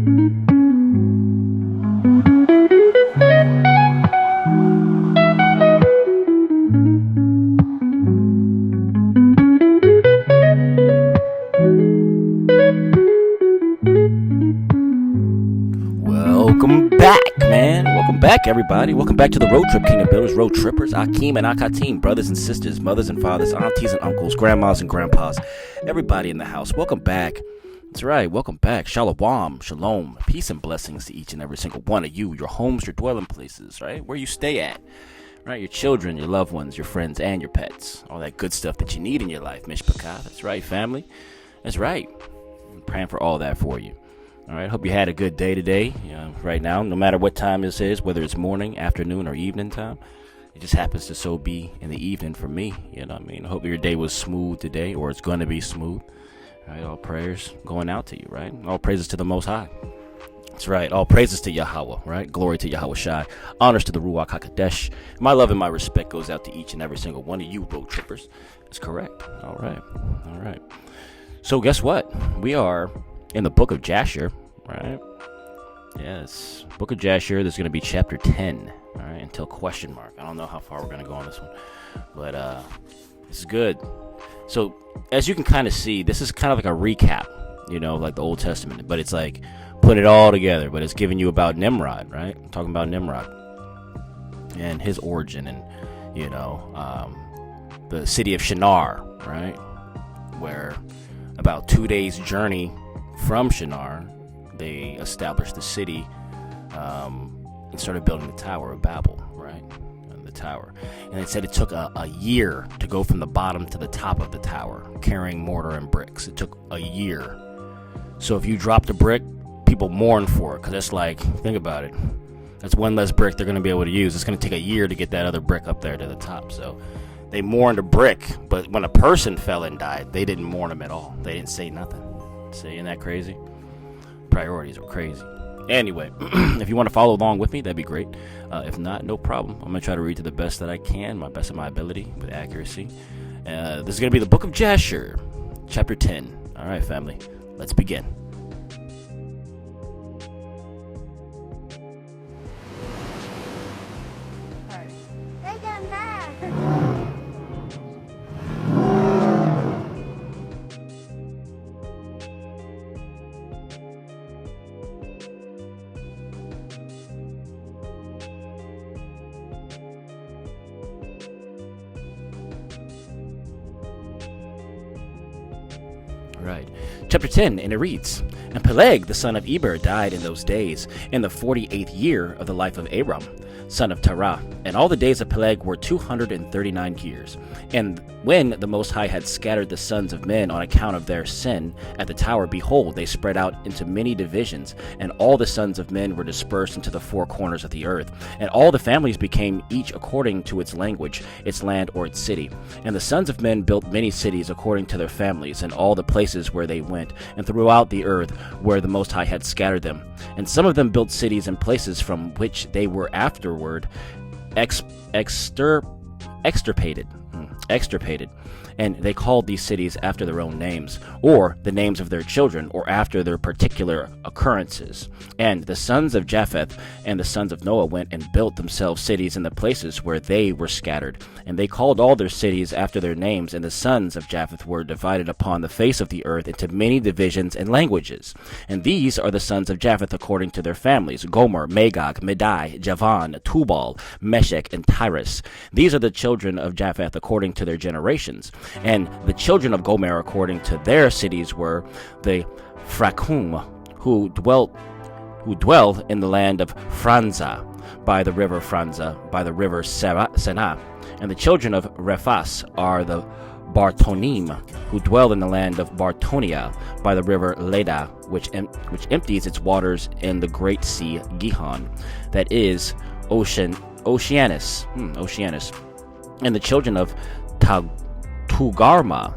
Welcome back, man. Welcome back, everybody. Welcome back to the Road Trip Kingdom Builders, Road Trippers, Akeem and Akatim, brothers and sisters, mothers and fathers, aunties and uncles, grandmas and grandpas, everybody in the house. Welcome back. That's right. Welcome back. Shalom, shalom, peace and blessings to each and every single one of you, your homes, your dwelling places, right? Where you stay at, right? Your children, your loved ones, your friends, and your pets. All that good stuff that you need in your life, Mishpachah. That's right, family. That's right. I'm praying for all that for you. All right, hope you had a good day today. Right now, no matter what time this is, whether it's morning, afternoon, or evening time, it just happens to so be in the evening for me. You know what I mean? I hope your day was smooth today, or it's going to be smooth. All right, all prayers going out to you, right? All praises to the Most High. That's right, all praises to Yahweh, right? Glory to Yahweh Shai. Honors to the Ruach HaKodesh. My love and my respect goes out to each and every single one of you road trippers. That's correct. All right. So guess what? We are in the book of Jasher, right? Yes, book of Jasher. There's going to be chapter 10, all right, until question mark. I don't know how far we're going to go on this one, but this is good. So as you can kind of see, this is kind of like a recap, like the Old Testament, but it's like put it all together, but it's giving you about Nimrod, right? I'm talking about Nimrod and his origin and, the city of Shinar, right? Where about 2 days journey from Shinar, they established the city and started building the Tower of Babel, right? The tower. And it said it took a year to go from the bottom to the top of the tower, carrying mortar and bricks. It took a year. So if you dropped a brick, people mourn for it, because it's like, think about it. That's one less brick they're going to be able to use. It's going to take a year to get that other brick up there to the top. So they mourned a brick, but when a person fell and died, they didn't mourn him at all. They didn't say nothing. See, isn't that crazy? Priorities were crazy. Anyway, if you want to follow along with me, that'd be great. If not, no problem. I'm going to try to read to the best that I can, my best of my ability, with accuracy. This is going to be the book of Jasher, chapter 10. All right, family, let's begin. Right. Chapter 10, and it reads, And Peleg, the son of Eber, died in those days, in the 48th year of the life of Abram, son of Terah. And all the days of Peleg were 239 years. And when the Most High had scattered the sons of men on account of their sin at the tower, behold, they spread out into many divisions, and all the sons of men were dispersed into the four corners of the earth. And all the families became each according to its language, its land, or its city. And the sons of men built many cities according to their families, in all the places where they went, and throughout the earth where the Most High had scattered them. And some of them built cities in places from which they were afterward extirpated, and they called these cities after their own names, or the names of their children, or after their particular occurrences. And the sons of Japheth and the sons of Noah went and built themselves cities in the places where they were scattered, and they called all their cities after their names. And the sons of Japheth were divided upon the face of the earth into many divisions and languages. And these are the sons of Japheth according to their families: Gomer, Magog, Medai, Javan, Tubal, Meshech, and Tyrus. These are the children of Japheth according to their generations. And the children of Gomer according to their cities were the Frakum, who dwell in the land of Franza, by the river Senah. And the children of Rephas are the Bartonim, who dwell in the land of Bartonia, by the river Leda, which empties its waters in the great sea Gihon, that is Oceanus. And the children of Tugarma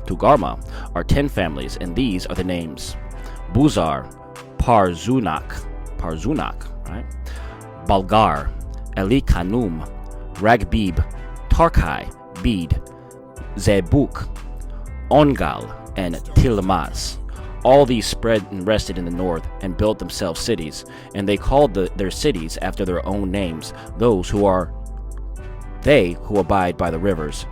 are 10 families, and these are the names: Buzar, Parzunak, right? Balgar, Elikanum, Ragbib, Tarkai, Bed, Zebuk, Ongal, and Tilmaz. All these spread and rested in the north, and built themselves cities, and they called their cities after their own names, those who abide by the rivers,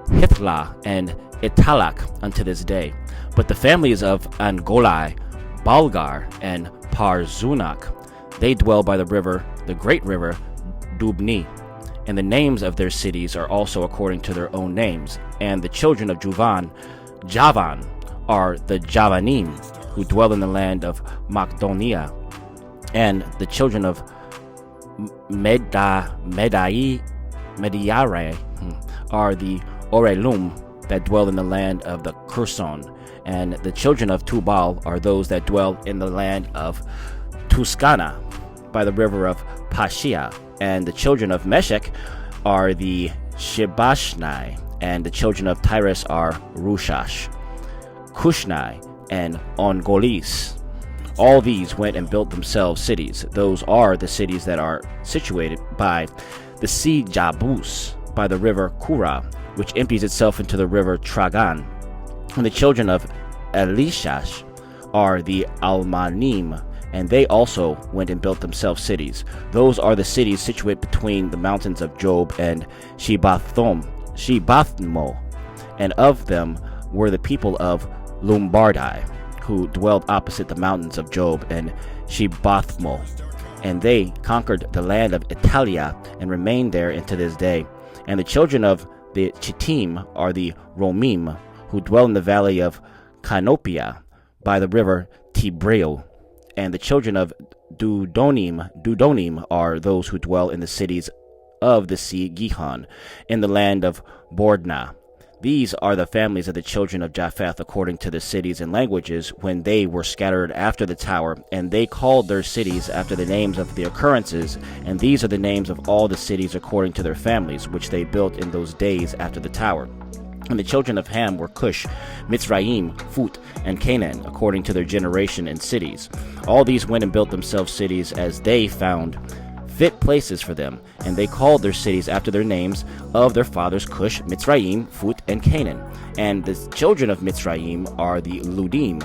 Hithlah and Italak unto this day. But the families of Angolai, Balgar, and Parzunak, they dwell by the river, the great river Dubni, and the names of their cities are also according to their own names. And the children of Javan are the Javanim, who dwell in the land of Macedonia. And the children of Mediare are the Orelum, that dwell in the land of the Curson. And the children of Tubal are those that dwell in the land of Tuscana, by the river of Pashia. And the children of Meshech are the Shibashnai, and the children of Tyrus are Rushash, Kushnai, and Ongolis. All these went and built themselves cities. Those are the cities that are situated by the sea Jabus, by the river Kura, which empties itself into the river Tragan. And the children of Elishash are the Almanim, and they also went and built themselves cities. Those are the cities situated between the mountains of Job and Shebathmo, and of them were the people of Lumbardi, who dwelled opposite the mountains of Job and Shebathmo. And they conquered the land of Italia and remained there into this day. And the children of the Chittim are the Romim, who dwell in the valley of Canopia by the river Tibreo. And the children of Dudonim are those who dwell in the cities of the sea Gihon, in the land of Bordna. These are the families of the children of Japheth according to the cities and languages when they were scattered after the tower, and they called their cities after the names of the occurrences, and these are the names of all the cities according to their families, which they built in those days after the tower. And the children of Ham were Cush, Mitzrayim, Phut, and Canaan, according to their generation and cities. All these went and built themselves cities as they found fit places for them, and they called their cities after their names of their fathers Cush, Mitzrayim, Phut, and Canaan. And the children of Mitzrayim are the Ludim,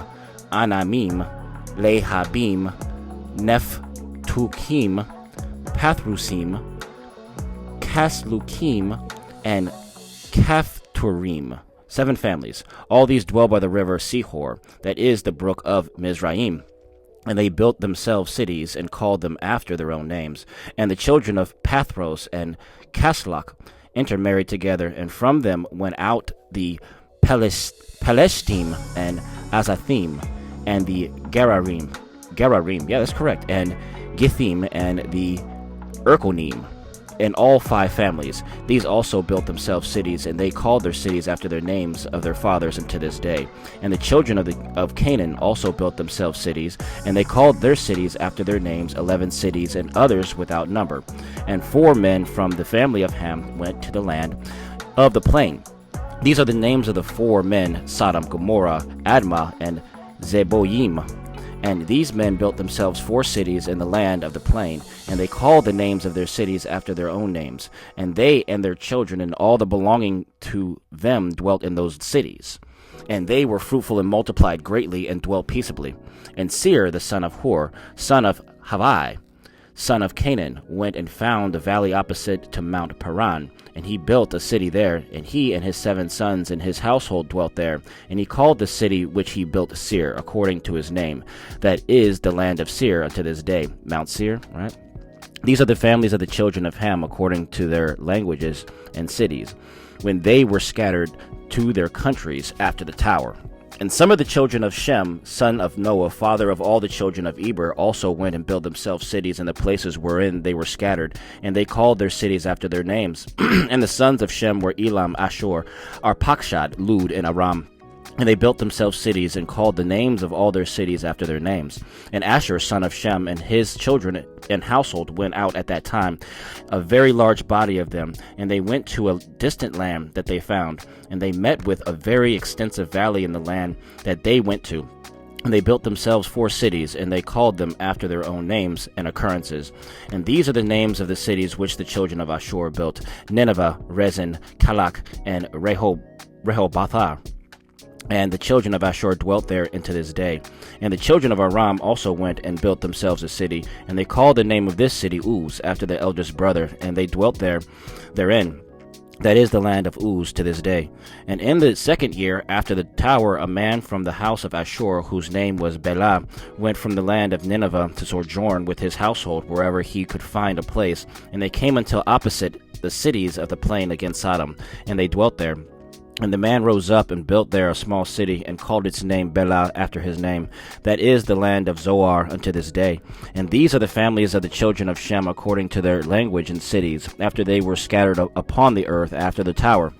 Anamim, Lehabim, Nephtukim, Pathrusim, Kaslukim, and Kaphturim, 7 families. All these dwell by the river Sihor, that is the brook of Mizraim. And they built themselves cities and called them after their own names. And the children of Pathros and Kaslak intermarried together, and from them went out the Peleshtim and Azathim, and the Gerarim, yeah, that's correct, and Githim, and the Erkonim, and all 5 families. These also built themselves cities, and they called their cities after their names of their fathers unto this day. And the children of Canaan also built themselves cities, and they called their cities after their names, 11 cities, and others without number. And 4 men from the family of Ham went to the land of the plain. These are the names of the 4 men: Sodom, Gomorrah, Admah, and Zeboyim. And these men built themselves 4 cities in the land of the plain, and they called the names of their cities after their own names. And they and their children and all the belonging to them dwelt in those cities. And they were fruitful and multiplied greatly and dwelt peaceably. And Seir, the son of Hur, son of Havai, son of Canaan, went and found the valley opposite to Mount Paran, and he built a city there, and he and his 7 sons and his household dwelt there. And he called the city which he built Seir, according to his name. That is the land of Seir unto this day. Mount Seir, right? These are the families of the children of Ham, according to their languages and cities, when they were scattered to their countries after the tower. And some of the children of Shem, son of Noah, father of all the children of Eber, also went and built themselves cities in the places wherein they were scattered, and they called their cities after their names. And the sons of Shem were Elam, Ashur, Arpachshad, Lud, and Aram. And they built themselves cities and called the names of all their cities after their names. And Asher, son of Shem, and his children and household went out at that time, a very large body of them. And they went to a distant land that they found. And they met with a very extensive valley in the land that they went to. And they built themselves 4 cities, and they called them after their own names and occurrences. And these are the names of the cities which the children of Ashur built: Nineveh, Rezin, Kalak, and Rehobothar. And the children of Ashur dwelt there into this day. And the children of Aram also went and built themselves a city, and they called the name of this city Uz, after their eldest brother, and they dwelt therein. That is the land of Uz to this day. And in the second year after the tower, a man from the house of Ashur, whose name was Bela, went from the land of Nineveh to sojourn with his household wherever he could find a place. And they came until opposite the cities of the plain against Sodom, and they dwelt there. And the man rose up and built there a small city, and called its name Bela, after his name. That is the land of Zoar unto this day. And these are the families of the children of Shem according to their language and cities, after they were scattered upon the earth after the tower.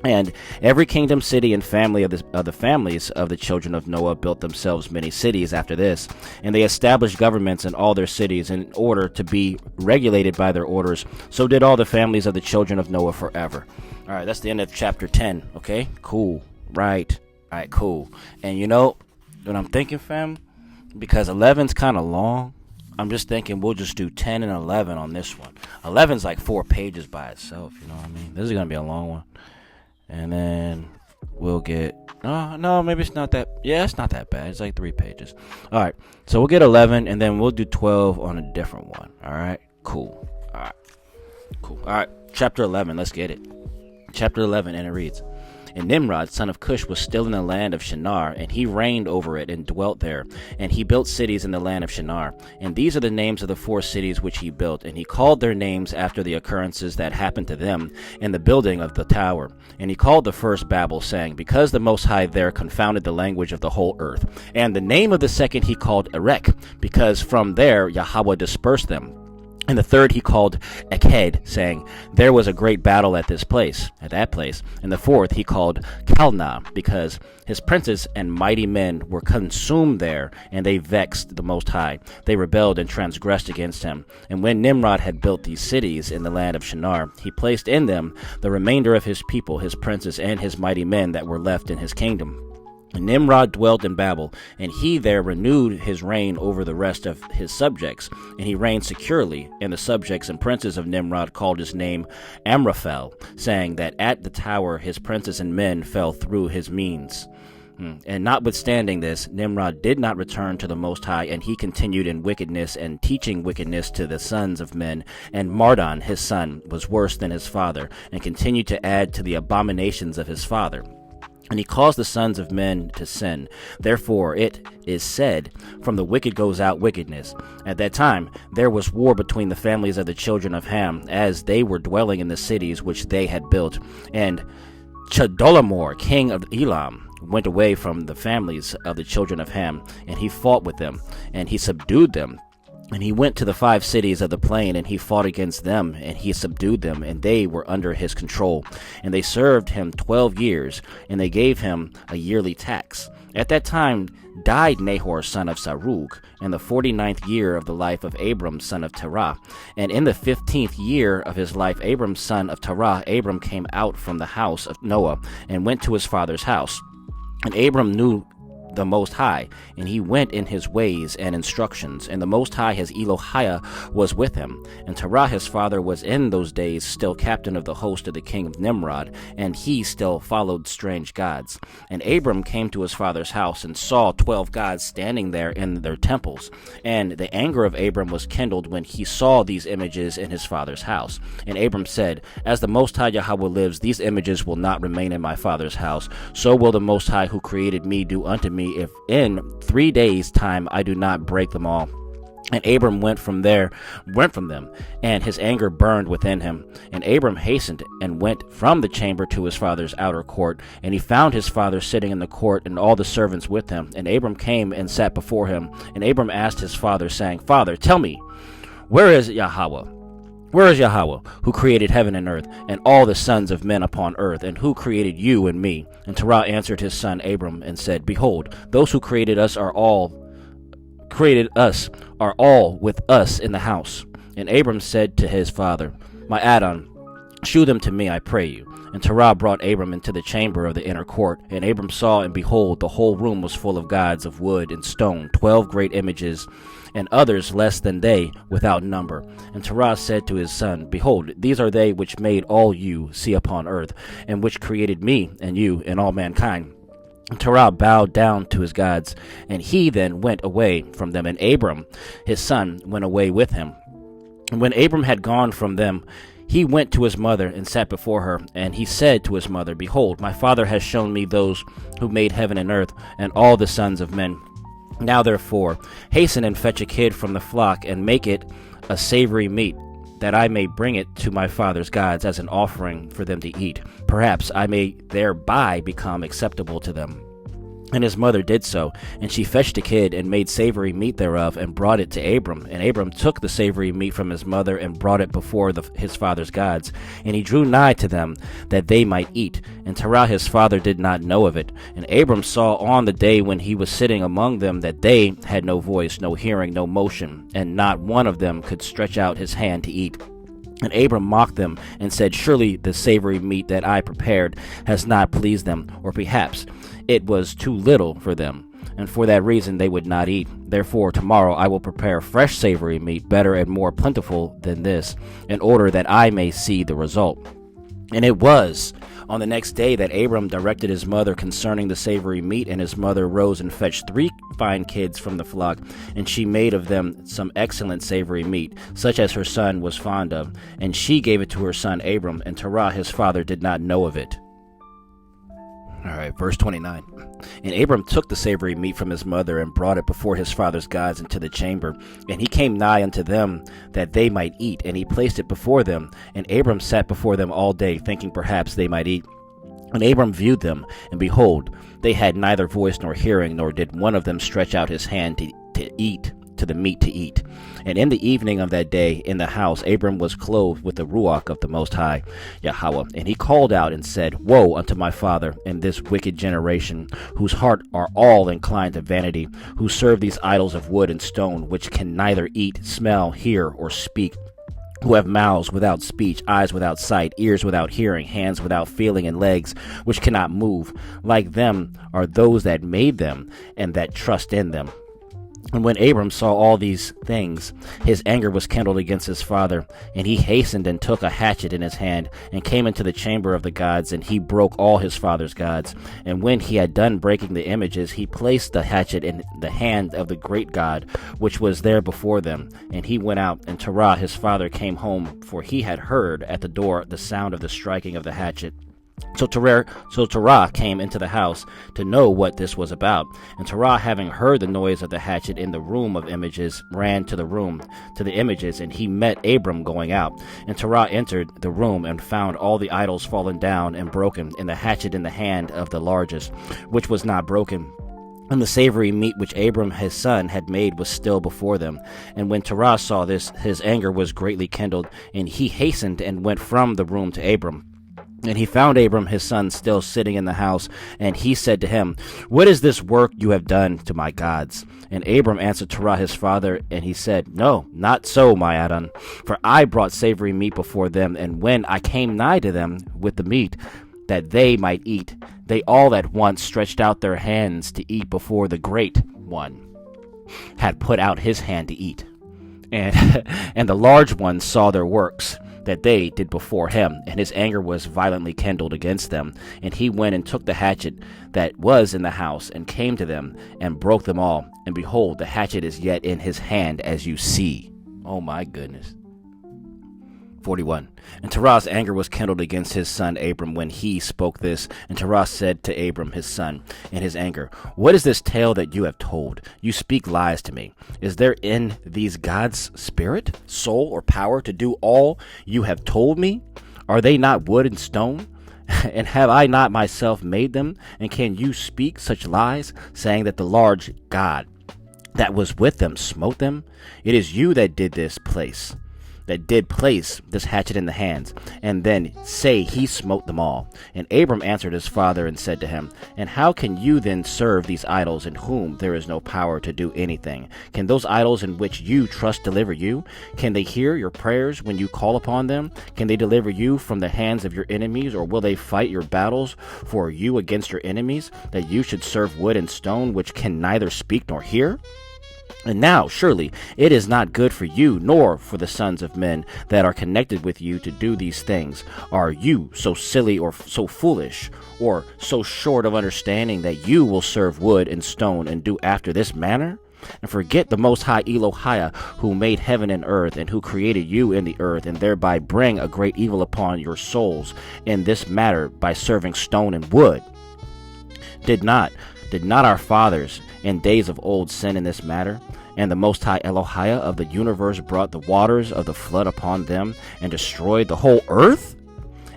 And every kingdom, city, and family of the families of the children of Noah built themselves many cities after this. And they established governments in all their cities in order to be regulated by their orders. So did all the families of the children of Noah forever. All right, that's the end of chapter 10. Okay, cool. Right. All right, cool. And you know what I'm thinking, fam? Because 11's kind of long. I'm just thinking we'll just do 10 and 11 on this one. 11's like 4 pages by itself, you know what I mean? This is going to be a long one. And then we'll get... no, maybe it's not that... Yeah, it's not that bad. It's like 3 pages. All right, so we'll get 11, and then we'll do 12 on a different one. All right, cool. All right, cool. All right, chapter 11, let's get it. Chapter 11, and it reads, And Nimrod, son of Cush, was still in the land of Shinar, and he reigned over it and dwelt there. And he built cities in the land of Shinar. And these are the names of the 4 cities which he built. And he called their names after the occurrences that happened to them in the building of the tower. And he called the first Babel, saying, Because the Most High there confounded the language of the whole earth. And the name of the second he called Erech, because from there Yahweh dispersed them. And the third he called Eked, saying, There was a great battle at that place. And the fourth he called Kalna, because his princes and mighty men were consumed there, and they vexed the Most High. They rebelled and transgressed against him. And when Nimrod had built these cities in the land of Shinar, he placed in them the remainder of his people, his princes, and his mighty men that were left in his kingdom. And Nimrod dwelt in Babel, and he there renewed his reign over the rest of his subjects, and he reigned securely. And the subjects and princes of Nimrod called his name Amraphel, saying that at the tower his princes and men fell through his means. And notwithstanding this, Nimrod did not return to the Most High, and he continued in wickedness and teaching wickedness to the sons of men. And Mardon, his son, was worse than his father, and continued to add to the abominations of his father. And he caused the sons of men to sin. Therefore it is said, From the wicked goes out wickedness. At that time there was war between the families of the children of Ham, as they were dwelling in the cities which they had built. And Chedorlaomer, king of Elam, went away from the families of the children of Ham, and he fought with them, and he subdued them. And he went to the 5 cities of the plain, and he fought against them, and he subdued them, and they were under his control. And they served him 12 years, and they gave him a yearly tax. At that time died Nahor son of Sarug, in the 49th year of the life of Abram son of Terah. And in the 15th year of his life, Abram son of Terah, Abram came out from the house of Noah, and went to his father's house. And Abram knew the Most High, and he went in his ways and instructions, and the Most High his Elohiah was with him. And Terah his father was in those days still captain of the host of the king of Nimrod, and he still followed strange gods. And Abram came to his father's house, and saw 12 gods standing there in their temples. And the anger of Abram was kindled when he saw these images in his father's house. And Abram said, As the Most High Yahweh lives, these images will not remain in my father's house. So will the Most High who created me do unto me, if in 3 days' time I do not break them all. And Abram went from them, and his anger burned within him. And Abram hastened and went from the chamber to his father's outer court. And he found his father sitting in the court, and all the servants with him. And Abram came and sat before him. And Abram asked his father, saying, Father, tell me, where is Yahweh? Where is Yahweh, who created heaven and earth, and all the sons of men upon earth, and who created you and me? And Terah answered his son Abram, and said, Behold, those who created us are all with us in the house. And Abram said to his father, My Adon, shew them to me, I pray you. And Terah brought Abram into the chamber of the inner court. And Abram saw, and behold, the whole room was full of gods of wood and stone, 12 great images, and others less than they, without number. And Terah said to his son, Behold, these are they which made all you see upon earth, and which created me and you and all mankind. And Terah bowed down to his gods, and he then went away from them, and Abram, his son, went away with him. And when Abram had gone from them, he went to his mother and sat before her, and he said to his mother, Behold, my father has shown me those who made heaven and earth, and all the sons of men. Now therefore, hasten and fetch a kid from the flock, and make it a savory meat, that I may bring it to my father's gods as an offering for them to eat. Perhaps I may thereby become acceptable to them. And his mother did so, and she fetched a kid, and made savory meat thereof, and brought it to Abram. And Abram took the savory meat from his mother, and brought it before his father's gods. And he drew nigh to them, that they might eat. And Terah his father did not know of it. And Abram saw on the day when he was sitting among them, that they had no voice, no hearing, no motion, and not one of them could stretch out his hand to eat. And Abram mocked them, and said, Surely the savory meat that I prepared has not pleased them, or perhaps it was too little for them, and for that reason they would not eat. Therefore tomorrow I will prepare fresh savory meat, better and more plentiful than this, in order that I may see the result. And it was on the next day that Abram directed his mother concerning the savory meat, and his mother rose and fetched 3 fine kids from the flock, and she made of them some excellent savory meat, such as her son was fond of, and she gave it to her son Abram, and Terah his father did not know of it. All right, verse 29. And Abram took the savory meat from his mother, and brought it before his father's gods into the chamber. And he came nigh unto them, that they might eat, and he placed it before them. And Abram sat before them all day, thinking perhaps they might eat. And Abram viewed them, and behold, they had neither voice nor hearing, nor did one of them stretch out his hand to eat, to the meat to eat. And in the evening of that day, in the house, Abram was clothed with the ruach of the Most High, Yahweh. And he called out and said, Woe unto my father in this wicked generation, whose heart are all inclined to vanity, who serve these idols of wood and stone, which can neither eat, smell, hear, or speak, who have mouths without speech, eyes without sight, ears without hearing, hands without feeling, and legs which cannot move. Like them are those that made them, and that trust in them. And when Abram saw all these things, his anger was kindled against his father, and he hastened and took a hatchet in his hand, and came into the chamber of the gods, and he broke all his father's gods. And when he had done breaking the images, he placed the hatchet in the hand of the great God, which was there before them. And he went out, and Terah his father came home, for he had heard at the door the sound of the striking of the hatchet. So Terah came into the house to know what this was about. And Terah, having heard the noise of the hatchet in the room of images, ran to the images, and he met Abram going out. And Terah entered the room, and found all the idols fallen down and broken, and the hatchet in the hand of the largest, which was not broken. And the savory meat which Abram his son had made was still before them. And when Terah saw this, his anger was greatly kindled, and he hastened and went from the room to Abram. And he found Abram his son still sitting in the house, and he said to him, What is this work you have done to my gods? And Abram answered Terah his father, and he said, No, not so, my Adon, for I brought savory meat before them, and when I came nigh to them with the meat, that they might eat, they all at once stretched out their hands to eat before the great one had put out his hand to eat. And the large one saw their works that they did before him, and his anger was violently kindled against them. And he went and took the hatchet that was in the house, and came to them, and broke them all. And behold, the hatchet is yet in his hand, as you see. Oh my goodness. 41. And Terah's anger was kindled against his son Abram when he spoke this. And Terah said to Abram his son in his anger, What is this tale that you have told? You speak lies to me. Is there in these gods spirit, soul, or power to do all you have told me? Are they not wood and stone? And have I not myself made them? And can you speak such lies, saying that the large God that was with them smote them? It is you that did place this hatchet in the hands, and then say he smote them all. And Abram answered his father and said to him, And how can you then serve these idols in whom there is no power to do anything? Can those idols in which you trust deliver you? Can they hear your prayers when you call upon them? Can they deliver you from the hands of your enemies, or will they fight your battles for you against your enemies, that you should serve wood and stone, which can neither speak nor hear? And now, surely, it is not good for you, nor for the sons of men that are connected with you to do these things. Are you so silly or so foolish, or so short of understanding that you will serve wood and stone and do after this manner? And forget the Most High Elohim, who made heaven and earth, and who created you in the earth, and thereby bring a great evil upon your souls in this matter by serving stone and wood. Did not our fathers in days of old sin in this matter? And the Most High Elohim of the universe brought the waters of the flood upon them and destroyed the whole earth?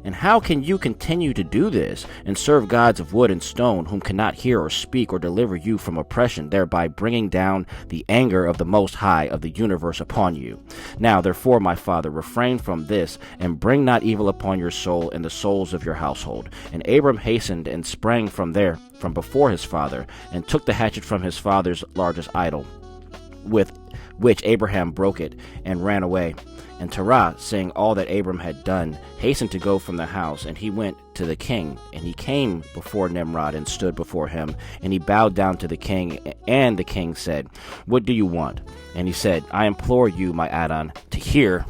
And how can you continue to do this and serve gods of wood and stone, whom cannot hear or speak or deliver you from oppression, thereby bringing down the anger of the Most High of the universe upon you? Now, therefore, my father, refrain from this, and bring not evil upon your soul and the souls of your household. And Abram hastened and sprang from before his father, and took the hatchet from his father's largest idol, with which Abraham broke it, and ran away. And Terah, seeing all that Abram had done, hastened to go from the house, and he went to the king. And he came before Nimrod and stood before him, and he bowed down to the king. And the king said, "What do you want?" And he said, "I implore you, my Adon, to hear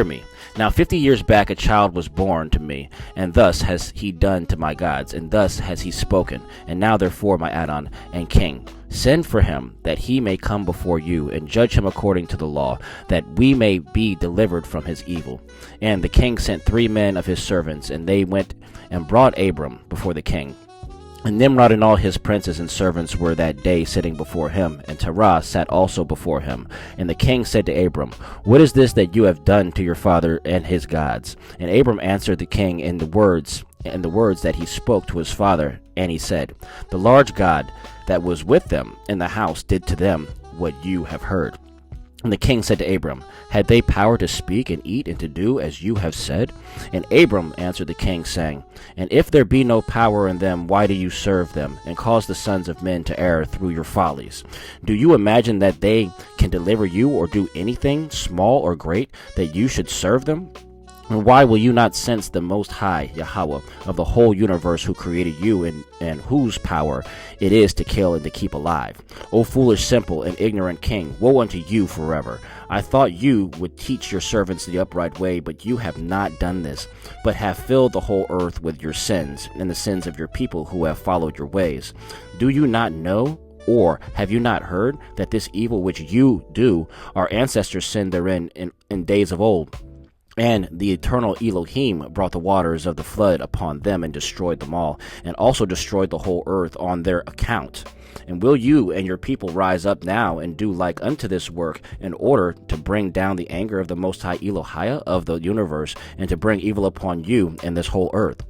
me. Now 50 years back a child was born to me, and thus has he done to my gods, and thus has he spoken. And now therefore, my Adon and king, send for him, that he may come before you, and judge him according to the law, that we may be delivered from his evil." And the king sent 3 men of his servants, and they went and brought Abram before the king. And Nimrod and all his princes and servants were that day sitting before him, and Terah sat also before him. And the king said to Abram, "What is this that you have done to your father and his gods?" And Abram answered the king in the words that he spoke to his father, and he said, "The large God that was with them in the house did to them what you have heard." And the king said to Abram, "Had they power to speak and eat and to do as you have said?" And Abram answered the king, saying, "And if there be no power in them, why do you serve them, and cause the sons of men to err through your follies? Do you imagine that they can deliver you or do anything, small or great, that you should serve them? And why will you not sense the Most High, Yahweh, of the whole universe, who created you, and whose power it is to kill and to keep alive? O foolish, simple, and ignorant king, woe unto you forever! I thought you would teach your servants the upright way, but you have not done this, but have filled the whole earth with your sins, and the sins of your people who have followed your ways. Do you not know? Or have you not heard that this evil which you do, our ancestors sinned therein in days of old? And the eternal Elohim brought the waters of the flood upon them and destroyed them all, and also destroyed the whole earth on their account. And will you and your people rise up now and do like unto this work, in order to bring down the anger of the Most High Elohim of the universe, and to bring evil upon you and this whole earth?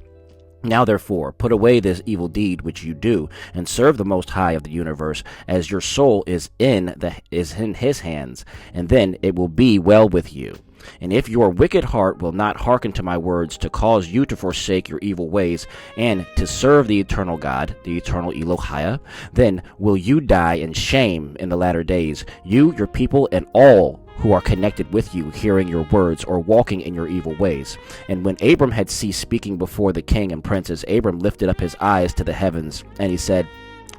Now therefore, put away this evil deed which you do, and serve the Most High of the universe, as your soul is in his hands, and then it will be well with you. And if your wicked heart will not hearken to my words, to cause you to forsake your evil ways, and to serve the eternal God, the eternal Elohim, then will you die in shame in the latter days, you, your people, and all who are connected with you, hearing your words, or walking in your evil ways. And when Abram had ceased speaking before the king and princes, Abram lifted up his eyes to the heavens, and he said,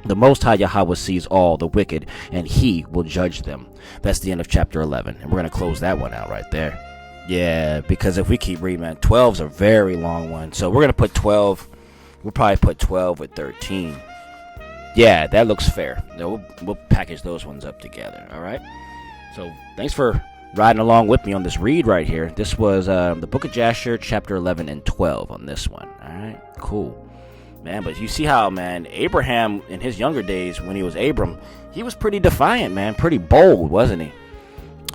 "The Most High Yahweh sees all the wicked, and he will judge them." That's the end of chapter 11, and we're going to close that one out right there. Yeah, because if we keep reading, man, 12's a very long one. So we're going to put 12, we'll probably put 12 with 13. Yeah, that looks fair. We'll package those ones up together, all right? So thanks for riding along with me on this read right here. This was the book of Jasher, chapter 11 and 12 on this one, all right? Cool. Man, but you see how, man, Abraham in his younger days, when he was Abram, he was pretty defiant, man, pretty bold, wasn't he?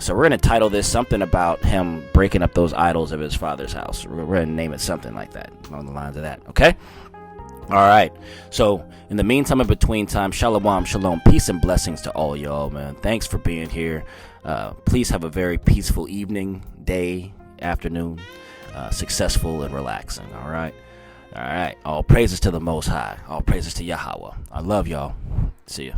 So we're going to title this something about him breaking up those idols of his father's house. We're going to name it something like that, along the lines of that, okay? All right. So in the meantime, in between time, shalom, shalom, peace and blessings to all y'all, man. Thanks for being here. Please have a very peaceful evening, day, afternoon, successful and relaxing, all right? All right. All praises to the Most High. All praises to Yahweh. I love y'all. See ya.